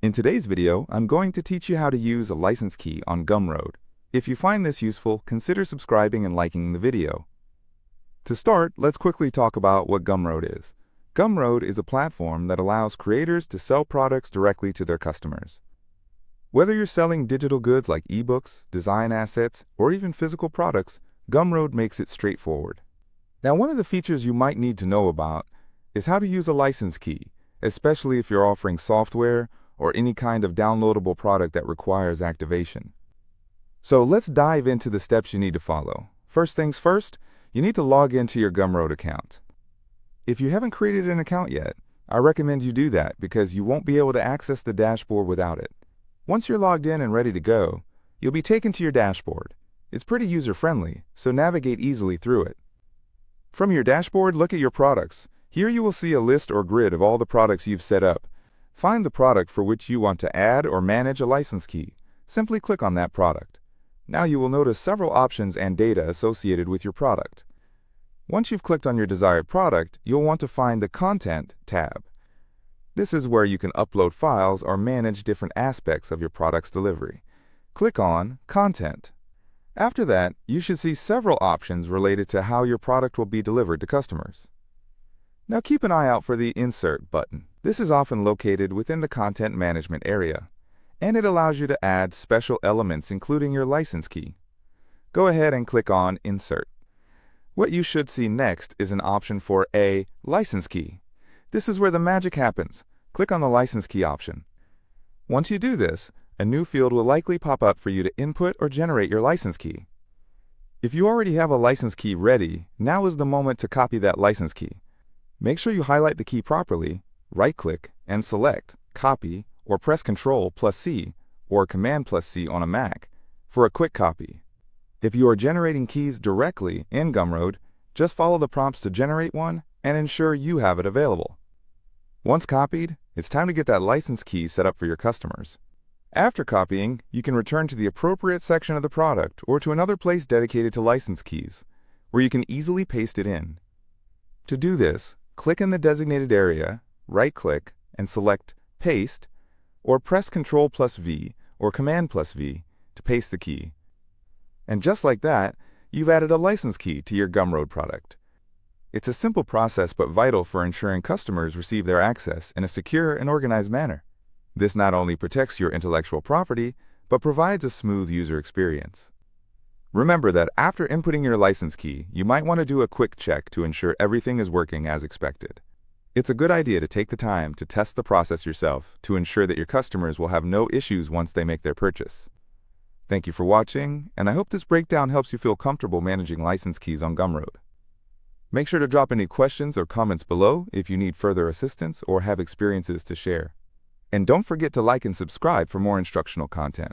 In today's video, I'm going to teach you how to use a license key on Gumroad. If you find this useful, consider subscribing and liking the video. To start, let's quickly talk about what Gumroad is. Gumroad is a platform that allows creators to sell products directly to their customers. Whether you're selling digital goods like ebooks, design assets, or even physical products, Gumroad makes it straightforward. Now, one of the features you might need to know about is how to use a license key, especially if you're offering software or any kind of downloadable product that requires activation. So let's dive into the steps you need to follow. First things first, you need to log into your Gumroad account. If you haven't created an account yet, I recommend you do that because you won't be able to access the dashboard without it. Once you're logged in and ready to go, you'll be taken to your dashboard. It's pretty user-friendly, so navigate easily through it. From your dashboard, look at your products. Here you will see a list or grid of all the products you've set up. Find the product for which you want to add or manage a license key. Simply click on that product. Now you will notice several options and data associated with your product. Once you've clicked on your desired product, you'll want to find the Content tab. This is where you can upload files or manage different aspects of your product's delivery. Click on Content. After that, you should see several options related to how your product will be delivered to customers. Now keep an eye out for the Insert button. This is often located within the content management area, and it allows you to add special elements including your license key. Go ahead and click on Insert. What you should see next is an option for a license key. This is where the magic happens. Click on the license key option. Once you do this, a new field will likely pop up for you to input or generate your license key. If you already have a license key ready, now is the moment to copy that license key. Make sure you highlight the key properly, right-click, and select Copy or press Ctrl+C or Command+C on a Mac for a quick copy. If you are generating keys directly in Gumroad, just follow the prompts to generate one and ensure you have it available. Once copied, it's time to get that license key set up for your customers. After copying, you can return to the appropriate section of the product or to another place dedicated to license keys, where you can easily paste it in. To do this, click in the designated area, right-click, and select Paste, or press Ctrl+V or Command+V to paste the key. And just like that, you've added a license key to your Gumroad product. It's a simple process but vital for ensuring customers receive their access in a secure and organized manner. This not only protects your intellectual property, but provides a smooth user experience. Remember that after inputting your license key, you might want to do a quick check to ensure everything is working as expected. It's a good idea to take the time to test the process yourself to ensure that your customers will have no issues once they make their purchase. Thank you for watching, and I hope this breakdown helps you feel comfortable managing license keys on Gumroad. Make sure to drop any questions or comments below if you need further assistance or have experiences to share. And don't forget to like and subscribe for more instructional content.